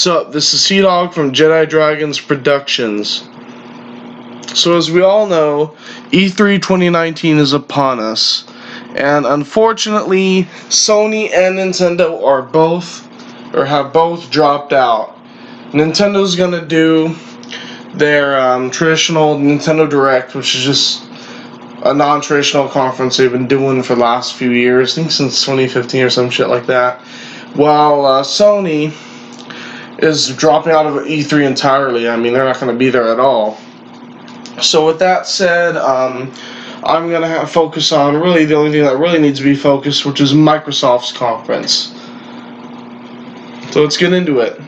What's up? This is Sea-Dog from Jedi Dragons Productions. So as we all know, E3 2019 is upon us, and unfortunately, Sony and Nintendo have both dropped out. Nintendo's gonna do their traditional Nintendo Direct, which is just a non-traditional conference they've been doing for the last few years, I think since 2015 or some shit like that, while Sony is dropping out of E3 entirely. I mean, they're not going to be there at all. So with that said, I'm going to focus on really the only thing that really needs to be focused, which is Microsoft's conference. So let's get into it.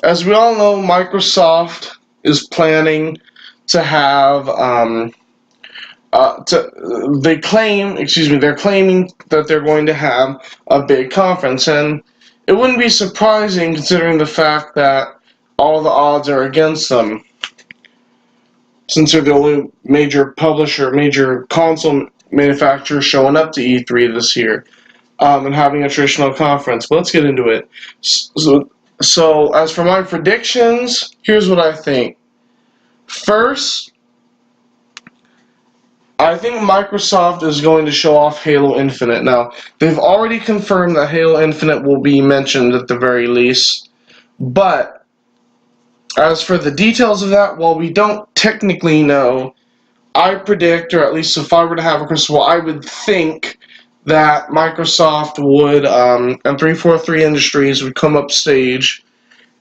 As we all know, Microsoft is planning to have they're claiming that they're going to have a big conference, and it wouldn't be surprising considering the fact that all the odds are against them, since they're the only major console manufacturer showing up to E3 this year, and having a traditional conference. But let's get into it. So as for my predictions, here's what I think. First, I think Microsoft is going to show off Halo Infinite. Now, they've already confirmed that Halo Infinite will be mentioned at the very least, but as for the details of that, while we don't technically know, I predict, or at least if I were to have a crystal ball, I would think that Microsoft would, and 343 Industries would come up stage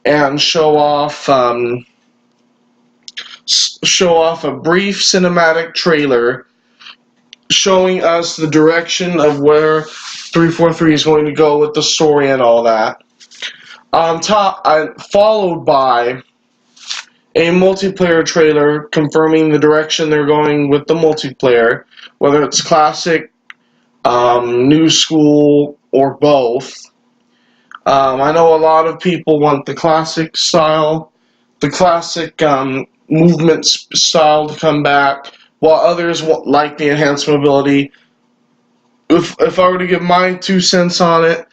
and show off a brief cinematic trailer showing us the direction of where 343 is going to go with the story and all that. Followed by a multiplayer trailer confirming the direction they're going with the multiplayer, whether it's classic, new school, or both. I know a lot of people want the classic style, the classic movement style to come back, while others like the enhanced mobility. If I were to give my 2 cents on it,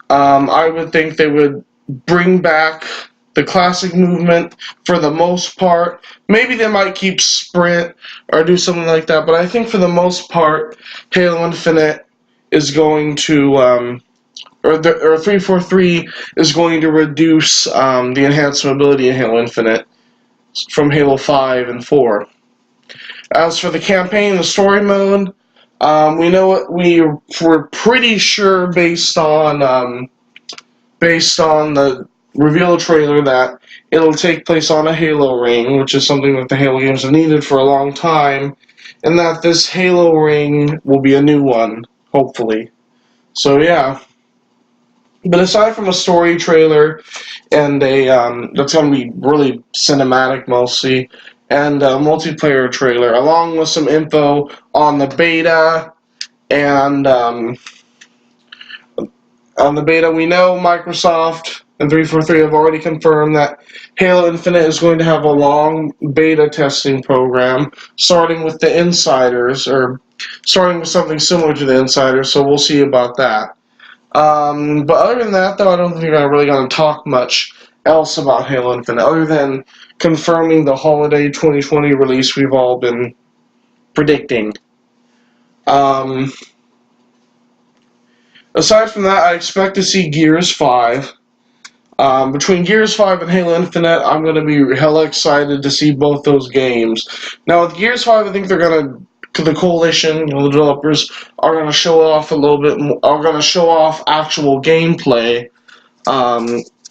I would think they would bring back the classic movement for the most part. Maybe they might keep sprint or do something like that, but I think for the most part, Halo Infinite is going to, or 343 is going to reduce the enhanced mobility in Halo Infinite from Halo 5 and 4. As for the campaign, the story mode, we know we're pretty sure based on the reveal trailer that it'll take place on a Halo ring, which is something that the Halo games have needed for a long time, and that this Halo ring will be a new one, hopefully. So yeah. But aside from a story trailer and that's going to be really cinematic mostly, and a multiplayer trailer, along with some info on the beta, and on the beta we know Microsoft and 343 have already confirmed that Halo Infinite is going to have a long beta testing program, starting with the Insiders, or starting with something similar to the Insiders, so we'll see about that. But other than that, though, I don't think we're really going to talk much else about Halo Infinite, other than confirming the holiday 2020 release we've all been predicting. Aside from that, I expect to see Gears 5. Between Gears 5 and Halo Infinite, I'm going to be hella excited to see both those games. Now, with Gears 5, I think they're going to, the coalition, the developers, are going to show off a little bit more, are going to show off actual gameplay.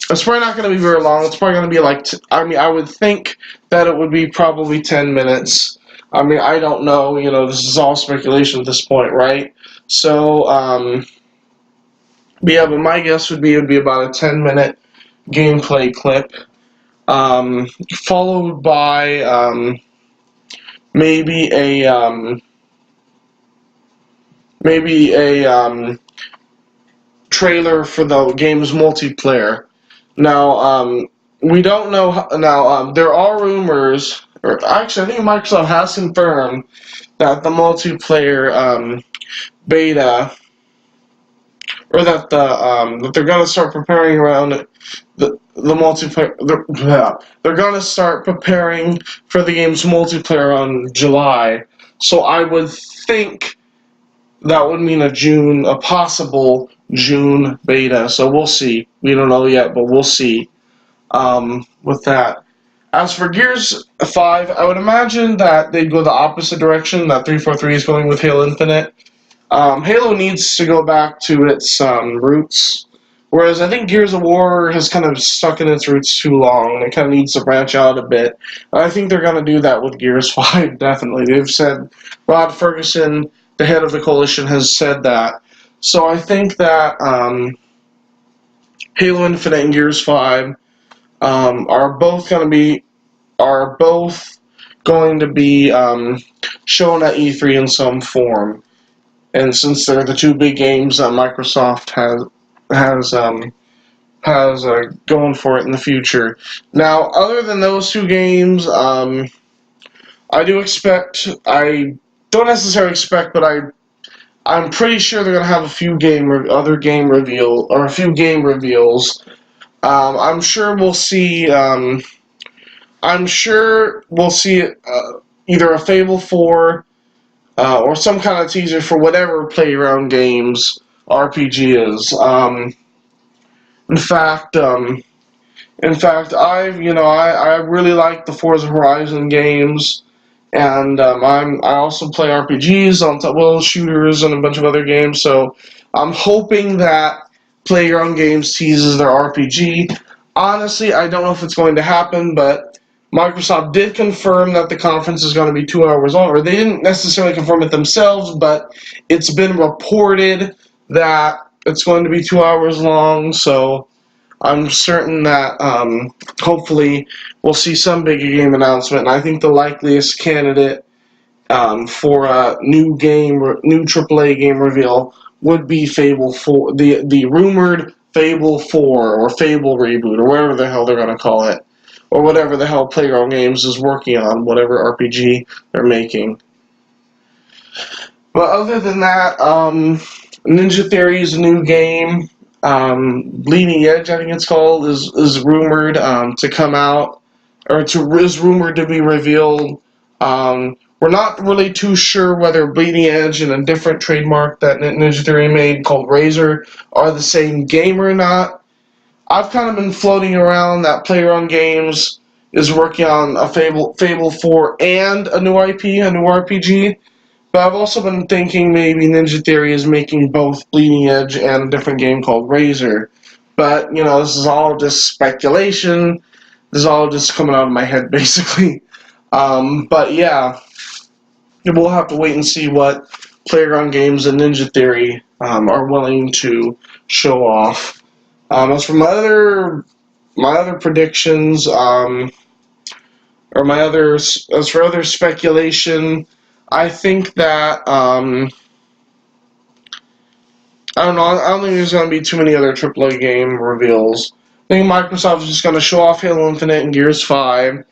It's probably not going to be very long. It's probably going to be like, I would think that it would be probably 10 minutes. I mean, I don't know, this is all speculation at this point, right? So, but my guess would be it would be about a 10-minute gameplay clip, followed by, maybe a trailer for the game's multiplayer. Now, we don't know. Now, there are rumors, or actually, I think Microsoft has confirmed that the multiplayer beta or that they're gonna start preparing around the multiplayer. They're gonna start preparing for the game's multiplayer on July. So I would think that would mean a possible June beta. So we'll see. We don't know yet, but we'll see. With that. As for Gears 5, I would imagine that they'd go the opposite direction that 343 is going with Halo Infinite. Halo needs to go back to its roots, whereas I think Gears of War has kind of stuck in its roots too long. It kind of needs to branch out a bit. And I think they're going to do that with Gears 5, definitely. They've said, Rod Ferguson, the head of the coalition, has said that. So I think that Halo Infinite and Gears 5 are both going to be shown at E3 in some form. And since they're the two big games that Microsoft has going for it in the future. Now, other than those two games, I don't necessarily expect, but I'm pretty sure they're gonna have a few game reveals. I'm sure we'll see. Either a Fable 4 or some kind of teaser for whatever Playground Games RPG is. In fact, I really like the Forza Horizon games, and I also play RPGs on top, well, shooters and a bunch of other games. So I'm hoping that Playground Games teases their RPG. Honestly, I don't know if it's going to happen, but Microsoft did confirm that the conference is going to be 2 hours long. Or they didn't necessarily confirm it themselves, but it's been reported that it's going to be 2 hours long. So I'm certain that hopefully we'll see some big game announcement. And I think the likeliest candidate for a new AAA game reveal would be Fable 4, the rumored Fable 4 or Fable reboot or whatever the hell they're going to call it, or whatever the hell Playground Games is working on, whatever RPG they're making. But other than that, Ninja Theory's new game, Bleeding Edge, I think it's called, is rumored to come out, or is rumored to be revealed. We're not really too sure whether Bleeding Edge and a different trademark that Ninja Theory made called Razor are the same game or not. I've kind of been floating around that Playground Games is working on a Fable 4 and a new IP, a new RPG. But I've also been thinking maybe Ninja Theory is making both Bleeding Edge and a different game called Razor. But, this is all just speculation. This is all just coming out of my head, basically. But yeah, we'll have to wait and see what Playground Games and Ninja Theory are willing to show off. As for my other predictions, as for other speculation, I think that I don't know. I don't think there's going to be too many other AAA game reveals. I think Microsoft is just going to show off Halo Infinite and Gears 5,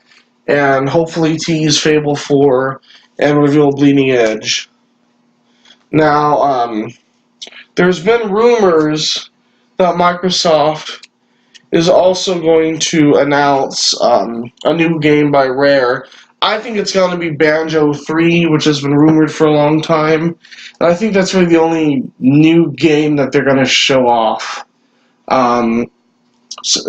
and hopefully tease Fable 4 and reveal Bleeding Edge. Now, there's been rumors that Microsoft is also going to announce a new game by Rare. I think it's going to be Banjo 3, which has been rumored for a long time. And I think that's really the only new game that they're going to show off.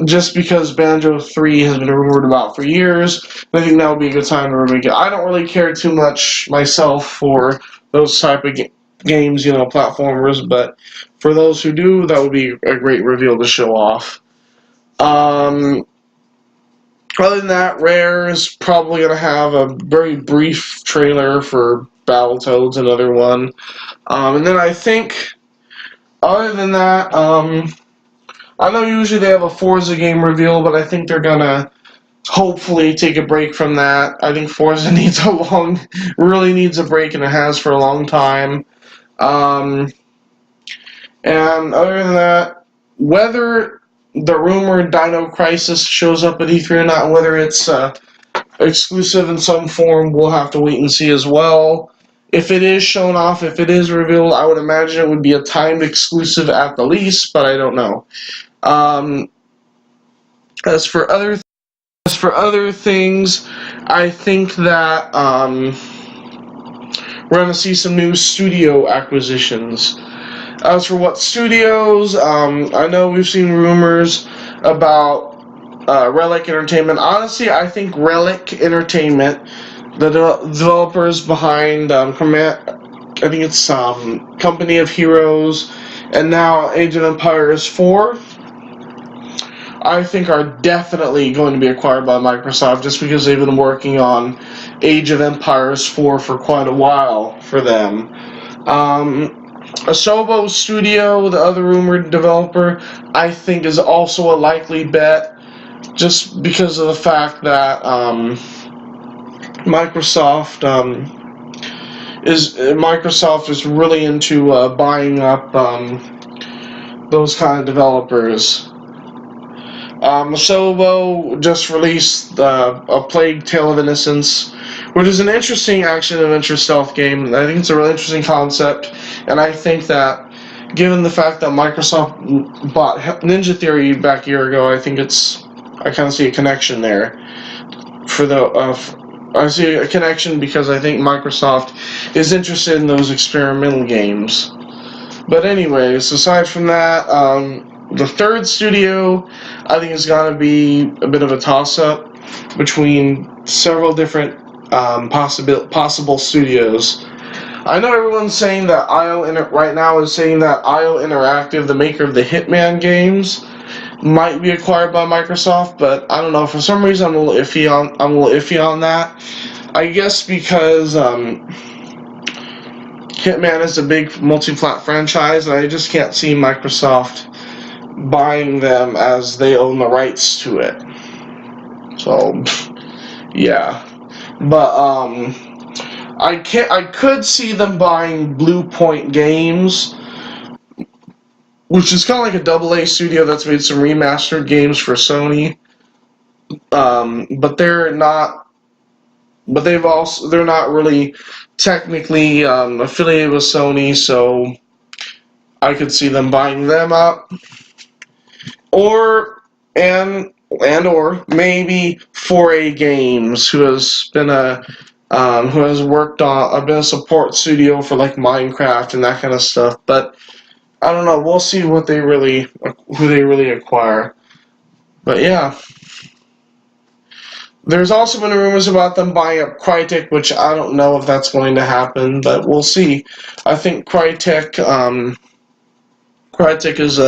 Just because Banjo 3 has been rumored about for years, I think that would be a good time to remake it. I don't really care too much myself for those type of games, platformers, but for those who do, that would be a great reveal to show off. Other than that, Rare is probably going to have a very brief trailer for Battletoads, another one. And then I think, other than that, I know usually they have a Forza game reveal, but I think they're going to hopefully take a break from that. I think Forza really needs a break, and it has for a long time. And other than that, whether the rumored Dino Crisis shows up at E3 or not, and whether it's exclusive in some form, we'll have to wait and see as well. If it is shown off, if it is revealed, I would imagine it would be a timed exclusive at the least, but I don't know. As for other things, I think that we're going to see some new studio acquisitions. As for what studios, I know we've seen rumors about Relic Entertainment. Honestly, I think Relic Entertainment, the developers behind I think it's Company of Heroes, and now Age of Empires 4, I think are definitely going to be acquired by Microsoft just because they've been working on Age of Empires 4 for quite a while for them. Asobo Studio, the other rumored developer, I think is also a likely bet just because of the fact that Microsoft is really into buying up those kind of developers. Asobo just released A Plague Tale of Innocence, which is an interesting action-adventure stealth game. I think it's a really interesting concept, and I think that given the fact that Microsoft bought Ninja Theory back a year ago, I kind of see a connection there. I see a connection because I think Microsoft is interested in those experimental games. But anyways, aside from that, the third studio, I think, is going to be a bit of a toss-up between several different possible studios. I know everyone's saying that right now is saying that IO Interactive, the maker of the Hitman games, might be acquired by Microsoft, but I don't know. For some reason, I'm a little iffy on that. I guess because Hitman is a big multi-plat franchise, and I just can't see Microsoft buying them as they own the rights to it. So, yeah. But I could see them buying Blue Point Games, which is kind of like a AA studio that's made some remastered games for Sony. But they're not. But they're not really technically affiliated with Sony, so I could see them buying them up. Or maybe 4A Games, who has been been a support studio for like Minecraft and that kind of stuff. But I don't know. We'll see who they really acquire. But yeah. There's also been rumors about them buying up Crytek, which I don't know if that's going to happen, but we'll see. I think Crytek is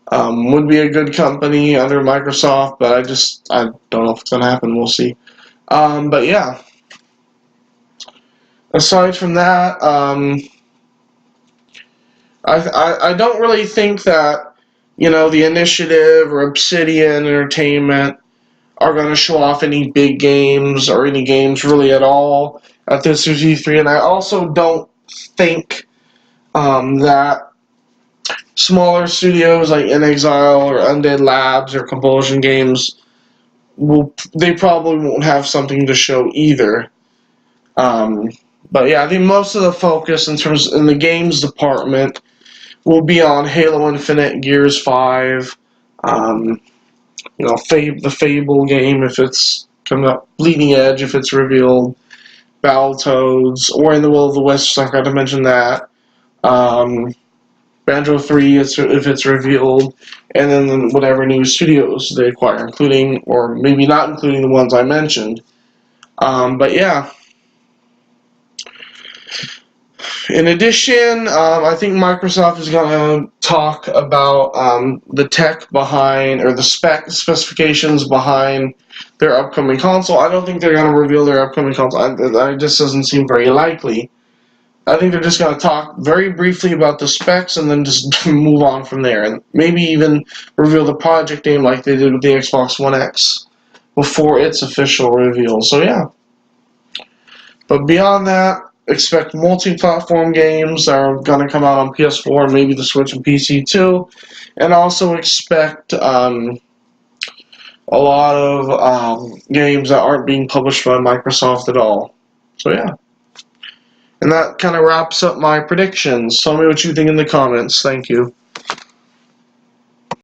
would be a good company under Microsoft, but I don't know if it's going to happen. We'll see. But yeah. Aside from that, I don't really think that, the Initiative or Obsidian Entertainment are going to show off any big games or any games really at all at this E3, and I also don't think that smaller studios like inXile or Undead Labs or Compulsion Games they probably won't have something to show either. But yeah, I think most of the focus in the games department will be on Halo Infinite, Gears 5, the Fable game if it's coming up, Bleeding Edge if it's revealed, Battletoads, or In the Will of the Wisps, I forgot to mention that, Banjo 3 if it's revealed, and then whatever new studios they acquire, including, or maybe not including the ones I mentioned. But yeah. In addition, I think Microsoft is going to talk about the tech behind, or the specifications behind their upcoming console. I don't think they're going to reveal their upcoming console. It just doesn't seem very likely. I think they're just going to talk very briefly about the specs and then just move on from there. And maybe even reveal the project name like they did with the Xbox One X before its official reveal. So yeah. But beyond that, expect multi-platform games that are going to come out on PS4, maybe the Switch and PC too, and also expect a lot of games that aren't being published by Microsoft at all. So yeah. And that kind of wraps up my predictions. Tell me what you think in the comments. Thank you.